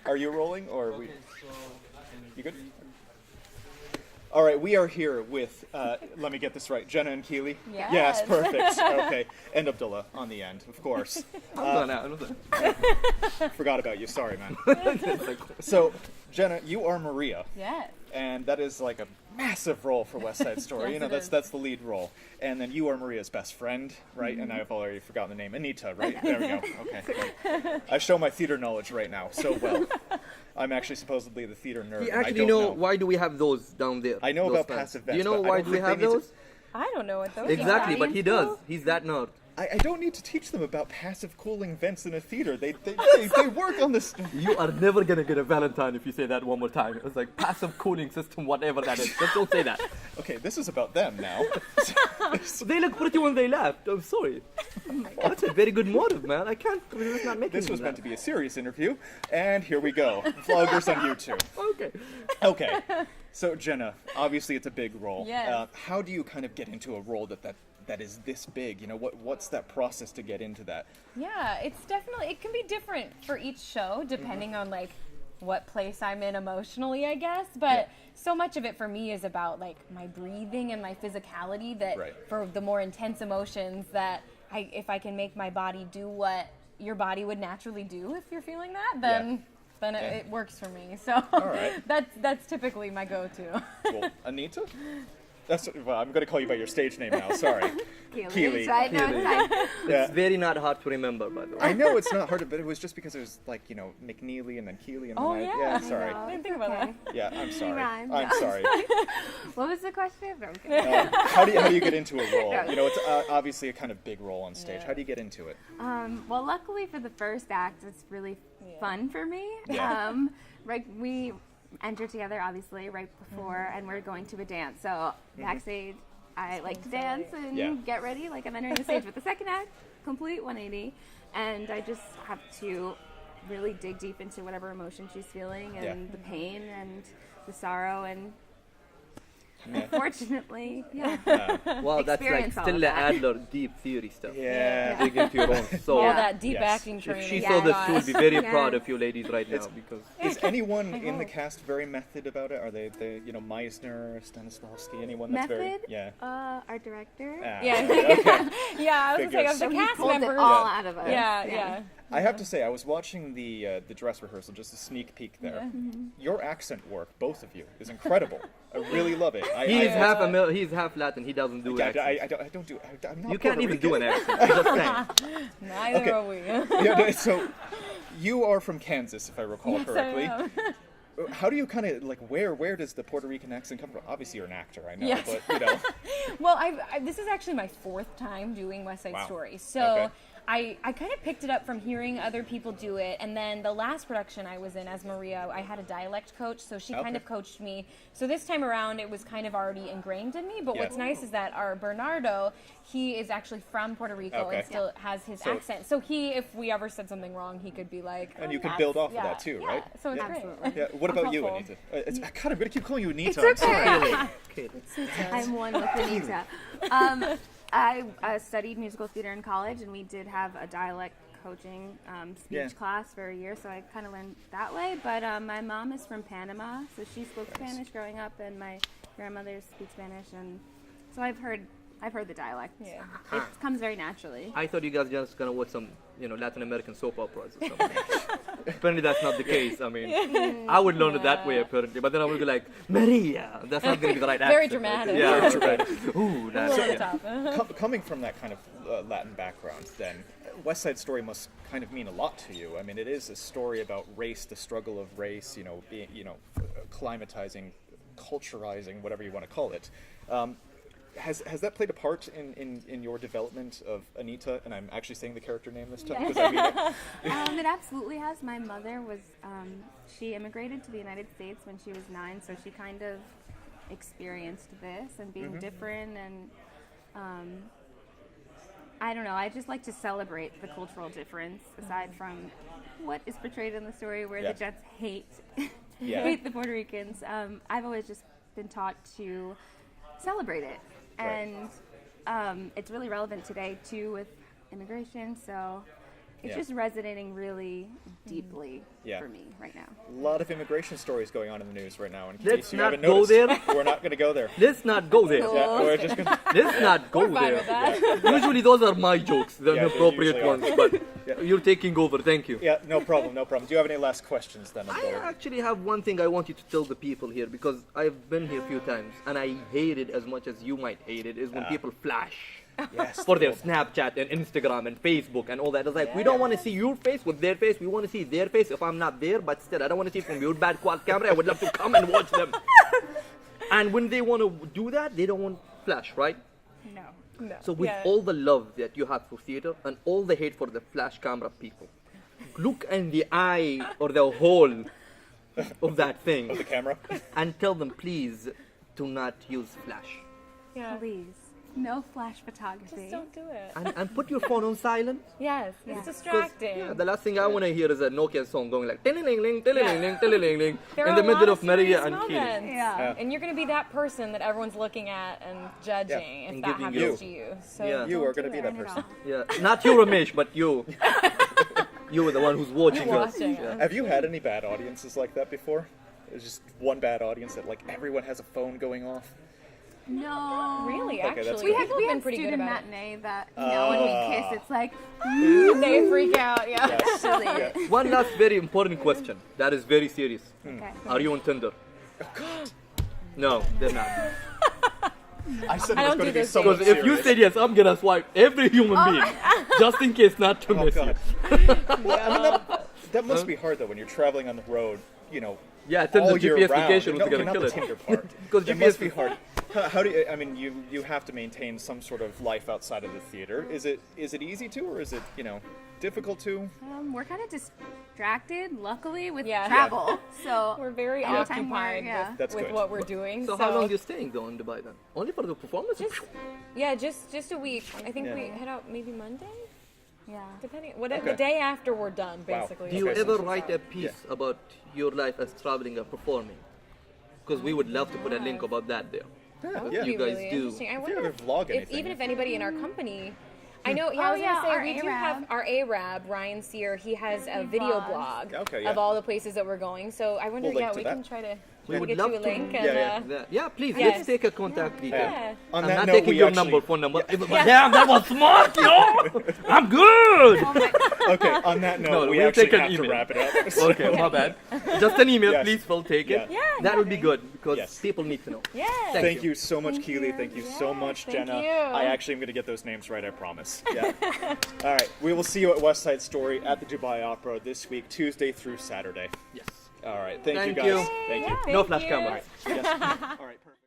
Are you rolling or are we? You good? All right, we are here with, let me get this right, Jenna and Keely? Yes. Perfect. Okay. And Abdullah on the end, of course. Forgot about you. Sorry, man. So, Jenna, you are Maria. Yes. And that is like a massive role for West Side Story. Yes, that's the lead role. And then you are Maria's best friend, right? Mm-hmm. And I've already forgotten the name. Anita, right? There we go. Okay. Great. I show my theater knowledge right now so well. I'm actually supposedly the theater nerd. You and I actually don't know why do we have those down there? I know those about fans? passive Do vets. you know but I why don't do we think have they need to- those? I don't know what those Exactly, are. but he does. He's that nerd. I don't need to teach them about passive cooling vents in a theater. They work on this. You are never gonna get a Valentine if you say that one more time. It's like passive cooling system, whatever that is. Just don't say that. Okay, this is about them now. They look pretty when they left. I'm sorry. That's a very good motive, man. I can't. It's not making. This was meant to be a serious interview, and here we go. Vloggers on YouTube. Okay. Okay, so Jenna, obviously it's a big role. Yes. How do you kind of get into a role that is this big? You know, what's that process to get into that? Yeah, it can be different for each show depending on like what place I'm in emotionally, I guess. But so much of it for me is about like my breathing and my physicality that for the more intense emotions that if I can make my body do what your body would naturally do if you're feeling that, then it works for me. So that's typically my go-to. Well, Anita? Well, I'm going to call you by your stage name now. Sorry. Keely. Right? No, it's fine. It's very not hard to remember, by the way. I know it's not hard, but it was just because it was like, you know, McNeely and then Keely and then yeah. Sorry. I didn't think about that. Yeah, I'm sorry. rhymed. I'm sorry. What was the question? No, I'm kidding. How do you get into a role? You know, it's obviously a kind of big role on stage. Yeah. How do you get into it? Well, luckily for the first act, it's really fun for me. Yeah. We enter together, obviously, right before, and we're going to a dance. So backstage, I like to dance and get ready like I'm entering the stage. But the second act, complete 180, and I just have to really dig deep into whatever emotion she's feeling and the pain and the sorrow and unfortunately, Wow, that's like Experience all of Stella that. Adler deep theory stuff. Yeah. Dig into your own soul. All that deep Yes. acting If training. she saw this, she would be very Yeah. proud of you ladies right now because Is anyone in the cast very method about it? Are they you know, Meisner, Stanislavski, anyone that's Method, very our director. Yeah. Okay. Yeah, I was Figures. like, of So the he cast pulled members. it all out of us. Yeah. I have to say, I was watching the dress rehearsal, just a sneak peek there. Your accent work, both of you, is incredible. I really love it. he's half Latin. He doesn't do accents. I don't do. I'm not You Puerto can't even Rican. do an accent. I'm just saying. Neither Okay. are we. Yeah, no, so you are from Kansas, if I recall correctly. I am. How do you kind of like where does the Puerto Rican accent come from? Obviously, you're an actor, I know, Yes. but you know. Well, this is actually my 4th time doing West Side Wow. Story. So Okay. I kind of picked it up from hearing other people do it. And then the last production I was in as Maria, I had a dialect coach. So she kind of coached me. So this time around, it was kind of already ingrained in me. But what's nice is that our Bernardo, he is actually from Puerto Rico and still has his accent. So if we ever said something wrong, he could be like, And you could build off of that too, right? So it's great. Absolutely. Yeah. What about you, helpful. Anita? God, I'm gonna keep calling you Anita. It's I'm okay. sorry. I'm one with Anita. I studied musical theater in college, and we did have a dialect coaching speech class for a year, so I kind of learned that way. But my mom is from Panama, so she spoke Spanish growing up, and my grandmother speaks Spanish, and so I've heard the dialect. Yeah. It comes very naturally. I thought you guys just gonna watch some, Latin American soap operas or something. Apparently that's not the case. I mean, I would learn it that way apparently, but then I would be like, Maria. That's not gonna be the right accent. Very right? dramatic. Yeah. Very dramatic. Ooh, Over the that's top. Coming from that kind of Latin background, then West Side Story must kind of mean a lot to you. I mean, it is a story about race, the struggle of race. Being, climatizing, culturizing, whatever you want to call it. Has that played a part in your development of Anita? And I'm actually saying the character name this time because I mean it. It absolutely has. My mother was, she immigrated to the United States when she was 9, so she kind of experienced this and being different, and I don't know, I just like to celebrate the cultural difference aside from what is portrayed in the story where the Jets hate the Puerto Ricans. I've always just been taught to celebrate it. And it's really relevant today too with immigration, so it's Yeah. just resonating really deeply Yeah. for me right now. A lot of immigration stories going on in the news right now. In Let's case you not haven't go noticed, there. we're not going to go there. Let's not go there. Cool. Yeah, we're just gonna, Let's not go Fine there. with that. Usually those are my jokes, the Yeah, they inappropriate usually ones, are. but you're taking over. Thank you. yeah, no problem, no problem. Do you have any last questions then? I Abdullah? actually have one thing I want you to tell the people here because I've been here a few times and I hate it as much as you might hate it is when people flash Yes. for their Snapchat and Instagram and Facebook and all that. It's like, we don't want to see your face with their face. We want to see their face if I'm not there, but still, I don't want to see from your bad quad camera. I would love to come and watch them. And when they want to do that, they don't want flash, right? No. No. So with Yeah. all the love that you have for theater and all the hate for the flash camera people, look in the eye or the hole of that thing The camera? and tell them, please, do not use flash. Yeah. Please. No flash photography. Just don't do it. And put your phone on silent. Yes, it's Yeah. 'Cause, distracting. yeah, the last thing I want to hear is a Nokia song going like "Tilling-ling-ling, tilling-ling-ling, tilling-ling-ling" There in are the a middle lot of Maria serious and Keely. moments. Yeah. And you're going to be that person that everyone's looking at and judging Yeah. if And that giving happens you. to you. So Yeah. You don't are going to do be it. that Turn it person. off. Yeah, not you, Ramesh, but you. You were the one who's watching us. Watching Yeah. us. Have you had any bad audiences like that before? There's just one bad audience that like everyone has a phone going off. No. Really, Okay, that's actually, good. people We have been had pretty good student about it. matinee that, you know, when we kiss, it's like, They freak out, yeah. Yes. silly. Yeah. One last very important question that is very serious. Okay. Are you on Tinder? No, they're not. I said I it was don't going do to be those so Because much if you said yes, I'm gonna swipe every human being, just in case not to Oh miss you. god. Well, I mean, that must be hard though when you're traveling on the road, you know. Yeah, Tinder all year GPS round. location was No, gonna not kill the it. Tinder part. Because It GPS must be hard. How do you? I mean, you have to maintain some sort of life outside of the theater. Is it easy to, or is it difficult to? We're kind of distracted, luckily, with Yeah. travel. So We're very anytime occupied we're- yeah. That's with good. what we're doing. So how long are you staying though in Dubai then? Only for the performance? Just a week. I think Yeah. we head out maybe Monday, yeah. depending. Whatever Okay. the day after we're done, Wow. basically. Do you Okay. ever write a piece about your life as traveling and performing? Because we would love to put a link about that there. That would Yeah. be You guys really do. interesting. I If you wonder ever vlog if anything. even if anybody in our company. I know. Yeah, I Oh, was yeah, gonna say our we do Arab. have our Arab Ryan Sear. He has a video vlogs. blog Okay, yeah. of all the places that we're going. So I wonder. We'll link Yeah, to we that. can try to We would get love you a to. link. Yeah, And, yeah. Yeah, please, Yes. let's take a contact detail. Yeah. On I'm that not note, taking we your actually, number, phone number. Yeah. But damn, that was smart, yo! I'm good! Okay, on that note, No, we we'll actually take an have to email. wrap it up. Okay, my bad. Just an email, Yes. please, Phil, take it. Yeah. Yeah, That would be good because Yes. people need to know. Yeah. Thank you so much, Thank Keely. you. Thank you so much, thank Jenna. you. I actually am going to get those names right, I promise. Yeah. All right. We will see you at West Side Story at the Dubai Opera this week, Tuesday through Saturday. Yes. All right. Thank you, Thank guys. you. Thank you. Yeah, No thank flash you. cameras. Yes. All right. Perfect.